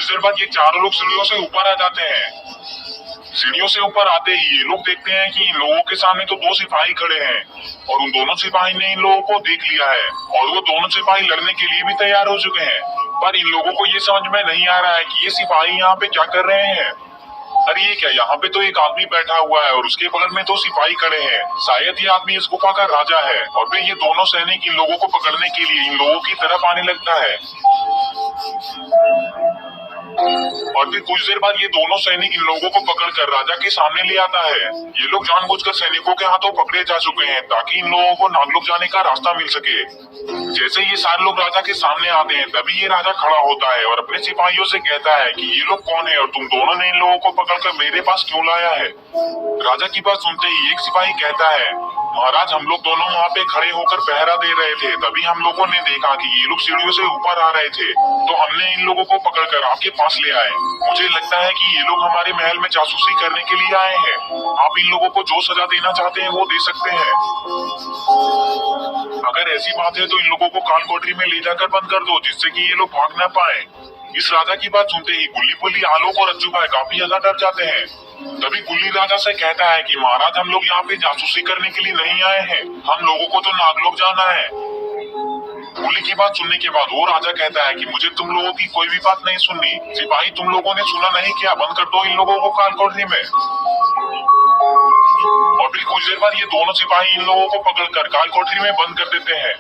कुछ देर बाद ये चारों लोग सीढ़ियों से ऊपर आ जाते हैं। सीढ़ियों से ऊपर आते ही ये लोग देखते हैं कि इन लोगों के सामने तो दो सिपाही खड़े हैं और उन दोनों सिपाही ने इन लोगों को देख लिया है और वो दोनों सिपाही लड़ने के लिए भी तैयार हो चुके हैं। पर इन लोगों को ये समझ में नहीं आ रहा है कि ये सिपाही यहाँ पे क्या कर रहे हैं। अरे ये क्या, यहाँ पे तो एक आदमी बैठा हुआ है और उसके बगल में दो सिपाही खड़े हैं। शायद ये आदमी इस गुफा का राजा है। और फिर ये दोनों सैनिक इन लोगों को पकड़ने के लिए इन लोगों की तरफ आने लगता है। और फिर कुछ देर बाद ये दोनों सैनिक इन लोगों को पकड़कर राजा के सामने ले आता है। ये लोग जानबूझकर सैनिकों के हाथों पकड़े जा चुके हैं ताकि इन लोगों को नागलोक जाने का रास्ता मिल सके। जैसे ये सारे लोग राजा के सामने आते हैं तभी ये राजा खड़ा होता है और अपने सिपाहियों से कहता है कि ये लोग कौन है और तुम दोनों ने इन लोगों को पकड़कर मेरे पास क्यों लाया है। राजा की बात सुनते ही एक सिपाही कहता है, महाराज हम लोग दोनों वहाँ पे खड़े होकर पहरा दे रहे थे, तभी हम लोगों ने देखा कि ये लोग सीढ़ियों से ऊपर आ रहे थे, तो हमने इन लोगों को पकड़कर आपके पास ले आए। मुझे लगता है कि ये लोग हमारे महल में जासूसी करने के लिए आए हैं। आप इन लोगों को जो सजा देना चाहते हैं वो दे सकते हैं। अगर ऐसी बात है तो इन लोगों को काल कोठरी में ले जाकर बंद कर दो जिससे कि ये लोग भाग न पाए। इस राजा की बात सुनते ही गुल्ली पुल्ली, आलोक और अज्जू भाई काफी ज्यादा डर जाते हैं। तभी गुल्ली राजा से कहता है कि महाराज हम लोग यहाँ पे जासूसी करने के लिए नहीं आए हैं, हम लोगों को तो नागलोक जाना है। गुल्ली की बात सुनने के बाद वो राजा कहता है कि मुझे तुम लोगों की कोई भी बात नहीं सुननी। सिपाही तुम लोगों ने सुना नहीं क्या, बंद कर दो इन लोगों को काल कोठरी में। और फिर कुछ देर बाद ये दोनों सिपाही इन लोगों को पकड़कर काल कोठरी में बंद कर देते हैं।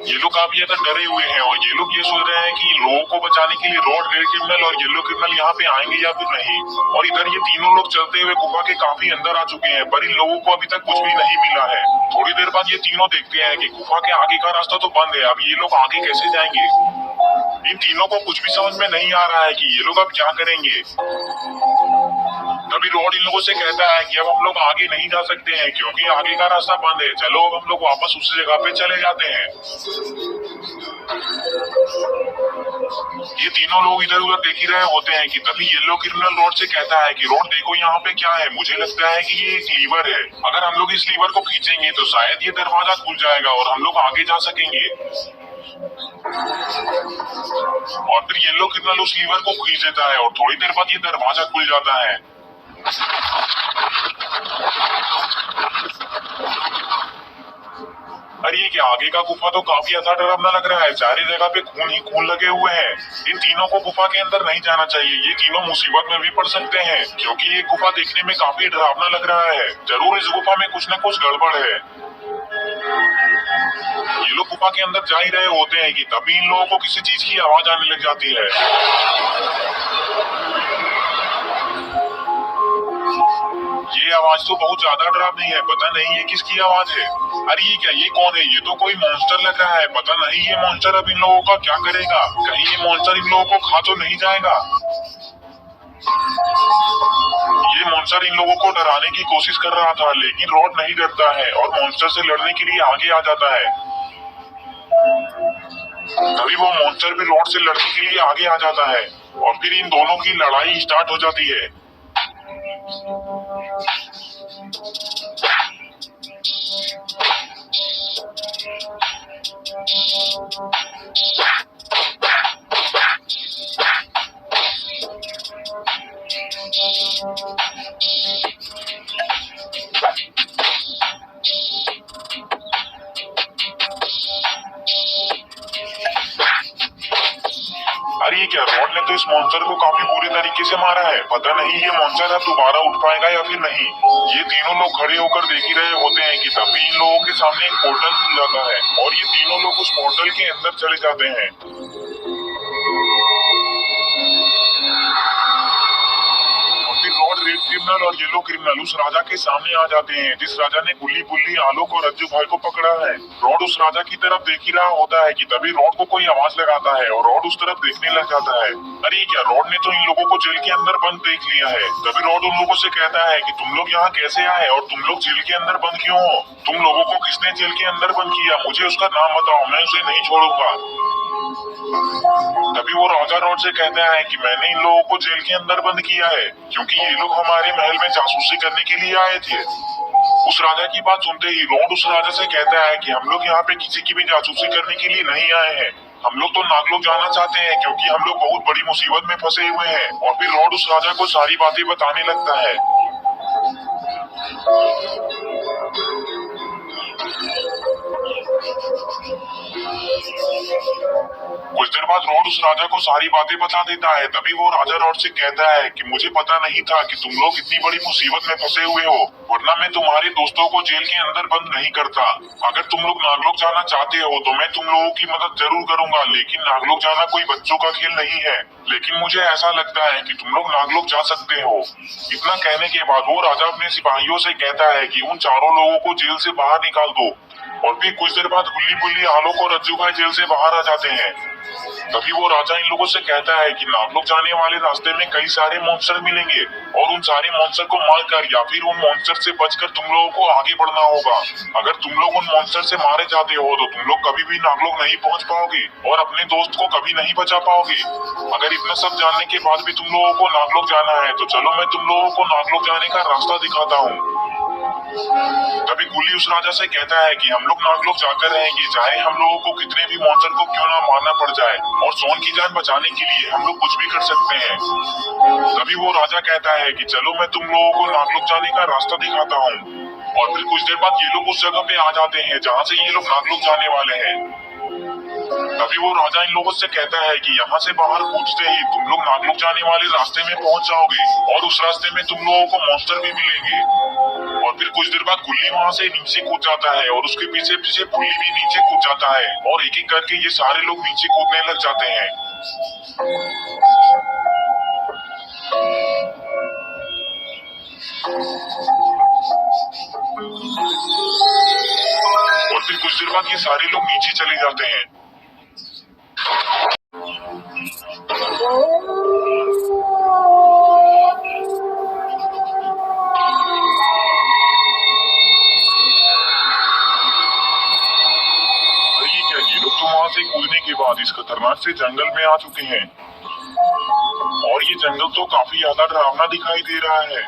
ये लोग काफी ज्यादा डरे हुए हैं और ये लोग ये सोच रहे हैं कि इन लोगों को बचाने के लिए रेड क्रिमिनल और येलो क्रिमिनल यहाँ पे आएंगे या फिर नहीं। और इधर ये तीनों लोग चलते हुए गुफा के काफी अंदर आ चुके हैं पर इन लोगों को अभी तक कुछ भी नहीं मिला है। थोड़ी देर बाद ये तीनों देखते हैं कि गुफा के आगे का रास्ता तो बंद है, अब ये लोग आगे कैसे जाएंगे। इन तीनों को कुछ भी समझ में नहीं आ रहा है कि ये लोग अब क्या करेंगे। तभी रॉड इन लोगों से कहता है कि अब हम लोग आगे नहीं जा सकते हैं क्योंकि आगे का रास्ता बंद है, चलो अब हम लोग वापस उसी जगह पे चले जाते हैं। ये तीनों लोग इधर उधर देख ही रहे होते हैं कि तभी येलो क्रिमिनल रॉड से कहता है कि रॉड देखो यहाँ पे क्या है, मुझे लगता है कि ये एक लीवर है, अगर हम लोग इस लीवर को खींचेंगे तो शायद ये दरवाजा खुल जाएगा और हम लोग आगे जा सकेंगे। और फिर येलो क्रिमिनल उस लीवर को खींच देता है और थोड़ी देर बाद ये दरवाजा खुल जाता है। अरे ये क्या, आगे का गुफा तो काफी ज्यादा डरावना लग रहा है, चारों जगह पे खून ही खून लगे हुए हैं। इन तीनों को गुफा के अंदर नहीं जाना चाहिए, ये तीनों मुसीबत में भी पड़ सकते हैं क्योंकि ये गुफा देखने में काफी डरावना लग रहा है। जरूर इस गुफा में कुछ न कुछ गड़बड़ है। ये लोग गुफा के अंदर जा ही रहे होते हैं कि तभी इन लोगों को किसी चीज की आवाज आने लग जाती है। ये आवाज तो बहुत ज्यादा डरावनी है, पता नहीं ये किसकी आवाज है। अरे ये क्या, ये कौन है, ये तो कोई मॉन्स्टर लग रहा है, पता नहीं ये मॉन्स्टर अब इन लोगों का क्या करेगा, कहीं ये मॉन्स्टर इन लोगों को खा तो नहीं जाएगा। ये मॉन्स्टर इन लोगों को डराने की कोशिश कर रहा था लेकिन रॉड नहीं डरता है और मॉन्स्टर से लड़ने के लिए आगे आ जाता है। तभी वो मॉन्स्टर भी रॉड से लड़ने के लिए आगे आ जाता है और फिर इन दोनों की लड़ाई स्टार्ट हो जाती है। अरे क्या, रॉड ने तो इस मॉन्स्टर को काफी बुरी तरीके से मारा है, पता नहीं ये मॉन्स्टर अब दोबारा उठ पाएगा या फिर नहीं। ये तीनों लोग खड़े होकर देख ही रहे होते हैं कि तभी इन लोगों के सामने एक पोर्टल खुल जाता है और ये तीनों लोग उस पोर्टल के अंदर चले जाते हैं। रॉड, रेड क्रिमिनल और येलो क्रिमिनल उस राजा के सामने आ जाते हैं जिस राजा ने गुल्ली बुल्ली, आलोक और अज्जू भाई को पकड़ा है। रॉड उस राजा की तरफ देख ही रहा होता है कि तभी रॉड को कोई आवाज लगाता है और रॉड उस तरफ देखने लग जाता है। अरे क्या, रॉड ने तो इन लोगों को जेल के अंदर बंद देख लिया है। तभी रॉड उन लोगों से कहता है कि तुम लोग यहाँ कैसे आए और तुम लोग जेल के अंदर बंद क्यों हो, तुम लोगों को किसने जेल के अंदर बंद किया, मुझे उसका नाम बताओ, मैं उसे नहीं छोड़ूंगा। तभी वो राजा रॉड से कहता है कि मैंने इन लोगों को जेल के अंदर बंद किया है क्योंकि ये लोग हमारे महल में जासूसी करने के लिए आए थे। उस राजा की बात सुनते ही रॉड उस राजा से कहता है कि हम लोग यहाँ पे किसी की भी जासूसी करने के लिए नहीं आए हैं, हम लोग तो नागलोक जाना चाहते हैं क्योंकि हम लोग बहुत बड़ी मुसीबत में फंसे हुए हैं। और फिर रॉड उस राजा को सारी बातें बताने लगता है। कुछ देर बाद रॉड उस राजा को सारी बातें बता देता है। तभी वो राजा रॉड से कहता है कि मुझे पता नहीं था कि तुम लोग इतनी बड़ी मुसीबत में फंसे हुए हो, वरना मैं तुम्हारे दोस्तों को जेल के अंदर बंद नहीं करता। अगर तुम लोग नागलोक जाना चाहते हो तो मैं तुम लोगों की मदद जरूर करूंगा, लेकिन नागलोक जाना कोई बच्चों का खेल नहीं है। लेकिन मुझे ऐसा लगता है कि तुम लोग नागलोक जा सकते हो। इतना कहने के बाद वो राजा अपने सिपाहियों से कहता है कि उन चारों लोगों को जेल से बाहर निकाल दो। और फिर कुछ देर बाद गुल्ली बुल्ली, आलोक और रज्जू भाई जेल से बाहर आ जाते हैं। तभी वो राजा इन लोगों से कहता है कि नागलोक जाने वाले रास्ते में कई सारे मॉन्स्टर मिलेंगे और उन सारे मॉन्स्टर को मारकर या फिर उन मॉन्स्टर से बचकर तुम लोगों को आगे बढ़ना होगा। अगर तुम लोग उन मॉन्स्टर से मारे जाते हो तो तुम लोग कभी भी नागलोक नहीं पहुंच पाओगे और अपने दोस्त को कभी नहीं बचा पाओगे। अगर इतना सब जानने के बाद भी तुम लोगों को नागलोक जाना है तो चलो मैं तुम लोगों को नागलोक जाने का रास्ता दिखाता हूँ। तभी गुल्ली उस राजा से कहता है कि हम लोग नागलोक जाकर रहेंगे, चाहे हम लोगों को कितने भी मॉन्स्टर को क्यों ना मारना पड़ जाए, और सोन की जान बचाने के लिए हम लोग कुछ भी कर सकते हैं। तभी वो राजा कहता है कि चलो मैं तुम लोगों को नागलोक जाने का रास्ता दिखाता हूँ। और फिर कुछ देर बाद ये लोग उस जगह पे आ जाते हैं जहाँ से ये लोग नागलोक जाने वाले हैं। तभी वो राजा इन लोगों से कहता है कि यहाँ से बाहर कूदते ही तुम लोग नागलोक जाने वाले रास्ते में पहुंच जाओगे और उस रास्ते में तुम लोगों को मॉन्स्टर भी मिलेंगे। और फिर कुछ देर बाद गुल्ली वहाँ से नीचे कूद जाता है और उसके पीछे पीछे गुल्ली भी नीचे कूद जाता है और एक एक करके ये सारे लोग नीचे कूदने लग जाते हैं। और फिर कुछ देर बाद ये सारे लोग नीचे चले जाते हैं। ये क्या, ये लोग तो वहाँ से कूदने के बाद इस खतरनाक से जंगल में आ चुके हैं और ये जंगल तो काफी ज्यादा डरावना दिखाई दे रहा है।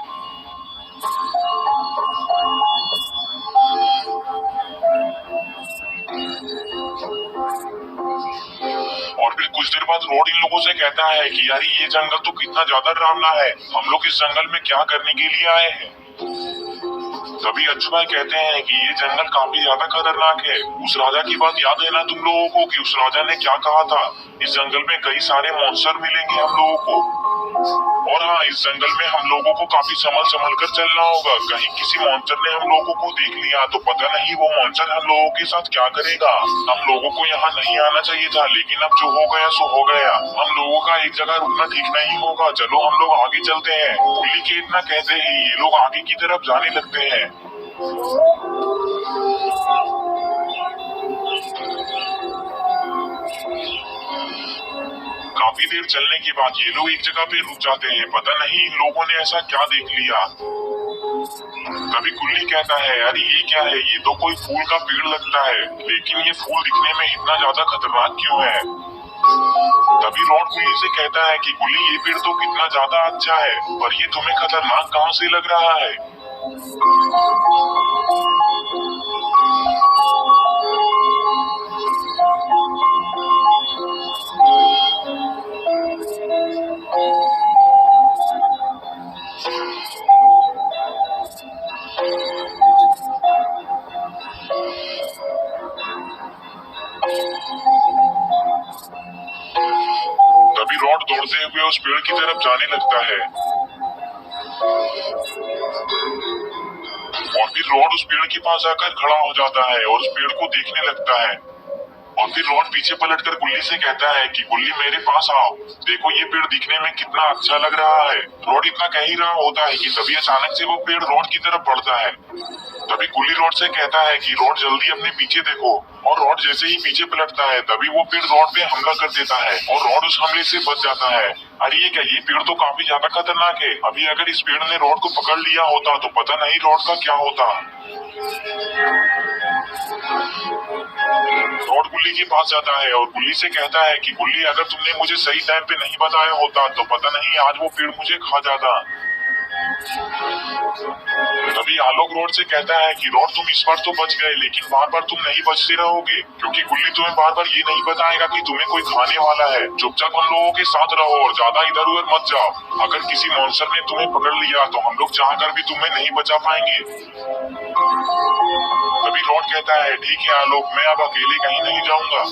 और फिर कुछ देर बाद रॉड इन लोगों से कहता है कि यार ये जंगल तो कितना ज्यादा डरावना है, हम लोग इस जंगल में क्या करने के लिए आए हैं। तभी अच्छू भाई कहते हैं कि ये जंगल काफी ज्यादा खतरनाक है। उस राजा की बात याद है ना तुम लोगों को कि उस राजा ने क्या कहा था, इस जंगल में कई सारे मॉन्स्टर मिलेंगे हम लोगों को। और हाँ, इस जंगल में हम लोगों को काफी संभल कर चलना होगा, कहीं किसी मॉन्स्टर ने हम लोगों को देख लिया तो पता नहीं वो मॉन्स्टर हम लोगों के साथ क्या करेगा। हम लोगों को यहाँ नहीं आना चाहिए था, लेकिन अब जो हो गया सो हो गया। हम लोगों का एक जगह रुकना ठीक नहीं होगा, चलो हम लोग आगे चलते हैं। गुल्ली के इतना कहते ही ये लोग आगे की तरफ जाने लगते हैं। काफी देर चलने के बाद ये लोग एक जगह पे रुक जाते हैं, पता नहीं इन लोगों ने ऐसा क्या देख लिया। तभी गुल्ली कहता है अरे ये क्या है, ये तो कोई फूल का पेड़ लगता है, लेकिन ये फूल दिखने में इतना ज्यादा खतरनाक क्यों है। तभी रॉड गुल्ली से कहता है कि गुल्ली ये पेड़ तो कितना ज्यादा अच्छा है, पर ये तुम्हें खतरनाक कहाँ से लग रहा है। तभी रॉड दौड़ते हुए उस पेड़ की तरफ जाने लगता है और फिर रॉड उस पेड़ के पास जाकर खड़ा हो जाता है और उस पेड़ को देखने लगता है। और फिर रॉड पीछे पलटकर गुल्ली से कहता है कि गुल्ली मेरे पास आओ, देखो ये पेड़ दिखने में कितना अच्छा लग रहा है। रॉड इतना कह ही रहा होता है कि तभी अचानक से वो पेड़ रॉड की तरफ बढ़ता है। तभी गुल्ली रॉड से कहता है कि रॉड जल्दी अपने पीछे देखो, और रॉड जैसे ही पीछे पलटता है तभी वो पेड़ रॉड पे हमला कर देता है और रॉड उस हमले से बच जाता है। अरे ये क्या, ये पेड़ तो काफी ज्यादा खतरनाक है, अभी अगर इस पेड़ ने रॉड को पकड़ लिया होता तो पता नहीं रॉड का क्या होता। रॉड गुल्ली के पास जाता है और गुल्ली से कहता है कि गुल्ली अगर तुमने मुझे सही टाइम पे नहीं बताया होता तो पता नहीं आज वो पेड़ मुझे खा जाता। तभी आलोक रॉड से कहता है कि रॉड तुम इस बार तो बच गए, लेकिन बार बार तुम नहीं बचते रहोगे, क्योंकि गुल्ली तुम्हें बार बार ये नहीं बताएगा कि तुम्हें कोई खाने वाला है। चुपचाप हम लोगों के साथ रहो और ज्यादा इधर उधर मत जाओ। अगर किसी मॉन्स्टर ने तुम्हें पकड़ लिया तो हम लोग चाहकर भी तुम्हें नहीं बचा पाएंगे। तभी रॉड कहता है ठीक है आलोक, मैं अब अकेले कहीं नहीं जाऊंगा।